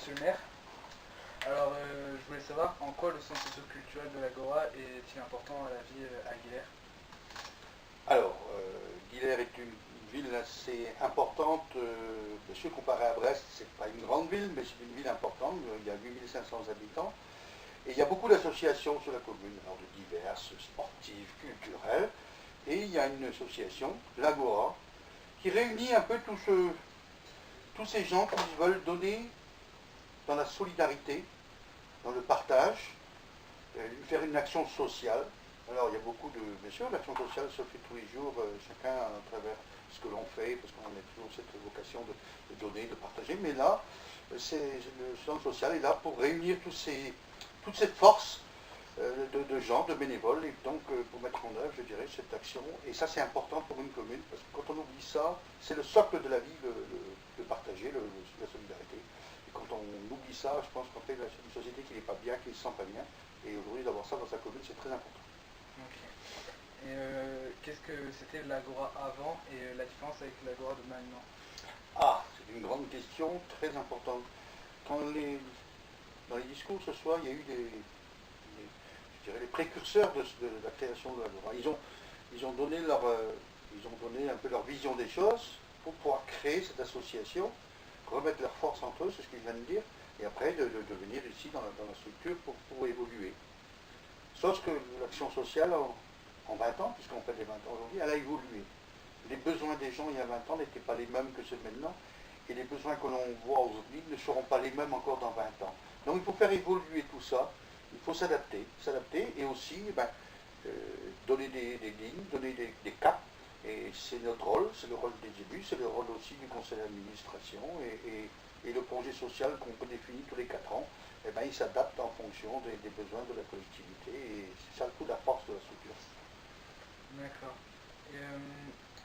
monsieur le maire. Alors, je voulais savoir en quoi le centre socio-culturel de l'Agora est-il important à la vie à Guilher. Alors, Guilher est une ville assez importante. Bien sûr, comparé à Brest, c'est pas une grande ville, mais c'est une ville importante. Il y a 8500 habitants. Et il y a beaucoup d'associations sur la commune, alors de diverses, sportives, culturelles. Et il y a une association, l'Agora, qui réunit un peu tous ces gens qui veulent donner dans la solidarité, dans le partage, faire une action sociale. Alors il y a beaucoup de... Bien sûr, l'action sociale se fait tous les jours, chacun à travers ce que l'on fait, parce qu'on a toujours cette vocation de donner, de partager. Mais là, le centre social est là pour réunir toute cette force de gens, de bénévoles, et donc pour mettre en œuvre, je dirais, cette action. Et ça, c'est important pour une commune, parce que quand on oublie ça, c'est le socle de la vie, de partager, la solidarité. Et quand on oublie ça, je pense qu'on fait une société qui n'est pas bien, qui ne se sent pas bien. Et aujourd'hui, d'avoir ça dans sa commune, c'est très important. Okay. Et qu'est-ce que c'était l'Agora avant et la différence avec l'Agora de maintenant? Ah, c'est une grande question, très importante. Dans les discours ce soir, il y a eu je dirais, les précurseurs de la création de l'Agora. Ils ont donné un peu leur vision des choses pour pouvoir créer cette association, remettre leurs forces entre eux, c'est ce qu'ils viennent de dire, et après de venir ici dans la structure pour évoluer. Sauf que l'action sociale, en 20 ans, puisqu'on fait des 20 ans aujourd'hui, elle a évolué. Les besoins des gens il y a 20 ans n'étaient pas les mêmes que ceux de maintenant, et les besoins que l'on voit aujourd'hui ne seront pas les mêmes encore dans 20 ans. Donc il faut faire évoluer tout ça, il faut s'adapter, et aussi donner des lignes, donner des caps, et c'est notre rôle, c'est le rôle des élus, c'est le rôle aussi du conseil d'administration, et le projet social qu'on peut définir tous les 4 ans, eh ben, il s'adapte en fonction des besoins de la collectivité, et c'est ça le coup de la force de la structure. D'accord.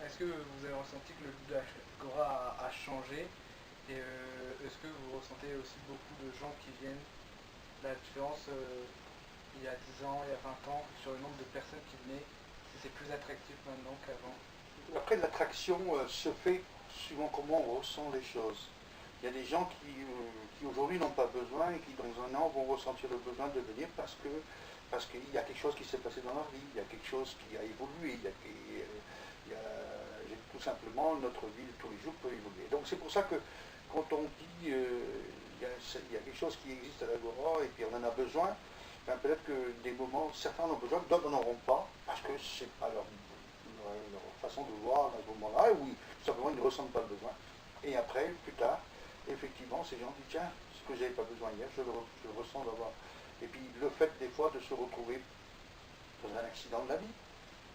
Est-ce que vous avez ressenti que le but de l'Agora a changé? Et est-ce que vous ressentez aussi beaucoup de gens qui viennent? La différence il y a 10 ans, il y a 20 ans, sur le nombre de personnes qui venaient, si c'est plus attractif maintenant qu'avant? Après, l'attraction se fait suivant comment on ressent les choses. Il y a des gens qui aujourd'hui n'ont pas besoin et qui dans un an vont ressentir le besoin de venir parce qu'il y a quelque chose qui s'est passé dans leur vie, il y a quelque chose qui a évolué, tout simplement notre vie de tous les jours peut évoluer. Donc c'est pour ça que quand on dit il y a quelque chose qui existe à l'Agora et puis on en a besoin, ben peut-être que des moments, certains en ont besoin, d'autres n'en auront pas, parce que c'est pas leur façon de voir à ce moment-là, ou tout simplement ils ne ressentent pas le besoin. Et après, plus tard, effectivement, ces gens disent tiens, ce que je n'avais pas besoin hier, je le ressens d'avoir. Et puis le fait des fois de se retrouver dans un accident de la vie,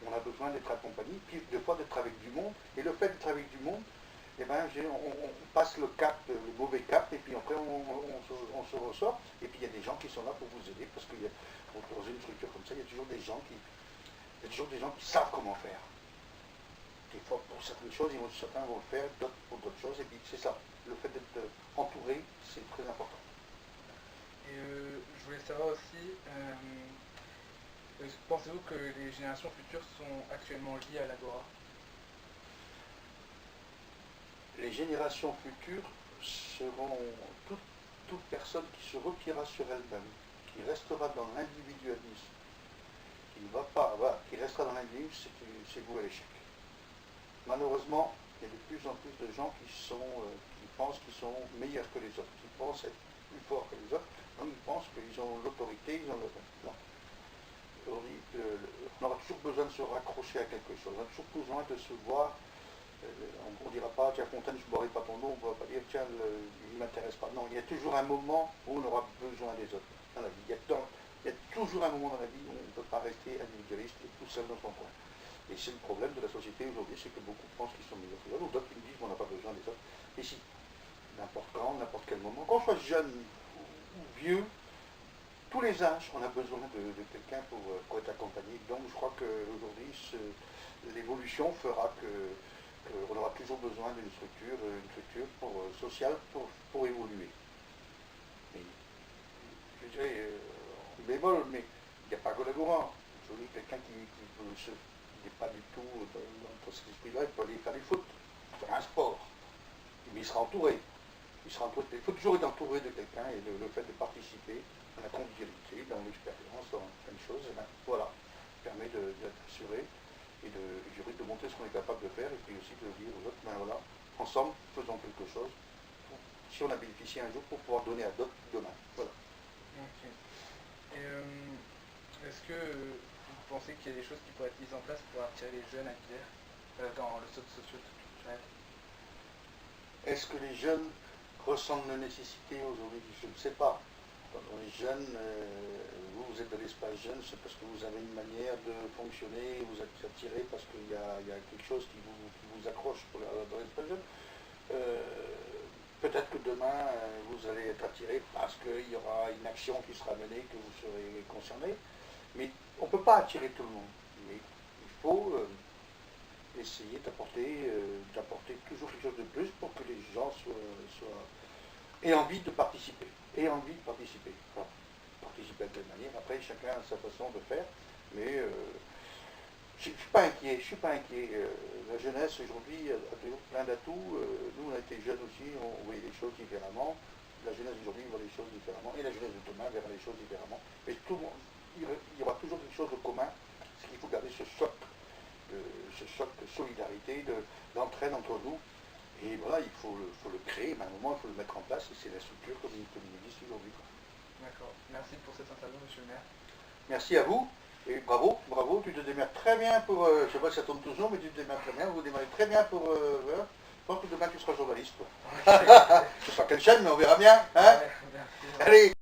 on a besoin d'être accompagné, puis des fois d'être avec du monde, et le fait d'être avec du monde, eh ben, on passe le cap, le mauvais cap, et puis après on se ressort, et puis il y a des gens qui sont là pour vous aider, parce que dans une structure comme ça, il y a toujours des gens qui savent comment faire. Des fois, pour certaines choses, certains vont le faire, d'autres pour d'autres choses, et puis c'est ça. Le fait d'être entouré, c'est très important. Et je voulais savoir aussi, pensez-vous que les générations futures sont actuellement liées à l'Agora? Les générations futures seront toute personne qui se repliera sur elle-même, qui restera dans l'individualisme, qui ne va pas, voilà, qui restera dans l'individualisme, c'est voué à l'échec. Malheureusement, il y a de plus en plus de gens qui pensent qu'ils sont meilleurs que les autres, qui pensent être plus forts que les autres, donc ils pensent qu'ils ont l'autorité, ils ont le... Non. On aura toujours besoin de se raccrocher à quelque chose, on a toujours besoin de se voir, on ne dira pas, tiens Fontaine, je ne boirai pas ton eau, on ne va pas dire, tiens, il ne m'intéresse pas. Non, il y a toujours un moment où on aura besoin des autres dans la vie. Il y a toujours un moment dans la vie où on ne peut pas rester individualiste et tout seul dans son coin. Et c'est le problème de la société aujourd'hui, c'est que beaucoup pensent qu'ils sont meilleurs que les autres, ou d'autres qui nous disent qu'on n'a pas besoin des autres. Et si, n'importe quand, n'importe quel moment, qu'on soit jeune ou vieux, tous les âges, on a besoin de quelqu'un pour être accompagné. Donc je crois qu'aujourd'hui, l'évolution fera qu'on aura toujours besoin d'une structure sociale pour évoluer. Mais, je dirais, bémol, mais il n'y a pas que l'Agora. Aujourd'hui, quelqu'un qui n'est pas du tout dans cet esprit-là, il peut aller faire du foot, faire un sport. Mais il sera entouré. Il faut toujours être entouré de quelqu'un et le fait de participer à la convivialité, dans l'expérience, dans plein de choses, et ben, voilà, permet d'être assuré et de montrer ce qu'on est capable de faire et puis aussi de dire aux autres, ben voilà, ensemble, faisons quelque chose. Si on a bénéficié un jour pour pouvoir donner à d'autres demain. Voilà. Ok. Et est-ce que vous pensez qu'il y a des choses qui pourraient être mises en place pour attirer les jeunes à Villers dans le centre socio-culturel? Est-ce que les jeunes ressentent la nécessité aujourd'hui? Je ne sais pas. Quand on est jeune, vous êtes de l'espace jeune, c'est parce que vous avez une manière de fonctionner, vous êtes attiré parce qu'il y a quelque chose qui vous accroche dans l'espace jeune. Peut-être que demain, vous allez être attiré parce qu'il y aura une action qui sera menée, que vous serez concerné. Mais on ne peut pas attirer tout le monde. Mais il faut essayer d'apporter toujours quelque chose de plus pour que les gens aient envie de participer. Enfin, participer de quelle manière? Après, chacun a sa façon de faire. Mais je ne suis pas inquiet. La jeunesse aujourd'hui a toujours plein d'atouts. Nous, on a été jeunes aussi, on voyait les choses différemment. La jeunesse d'aujourd'hui voit les choses différemment. Et la jeunesse de demain verra les choses différemment. Mais tout le monde, il y aura toujours quelque chose de commun. C'est qu'il faut garder ce choc de solidarité, d'entraide entre nous. Et voilà, il faut le créer, mais à un moment, il faut le mettre en place, et c'est la structure comme il existe aujourd'hui. D'accord. Merci pour cette interview, monsieur le maire. Merci à vous, et bravo, tu te démerdes très bien pour, je ne sais pas si ça tombe toujours, mais tu te démerdes très bien, vous démarrez très bien pour, voilà. Je pense que demain tu seras journaliste, quoi. Je ne sais pas quelle chaîne, mais on verra bien, hein. Ouais, merci. Allez.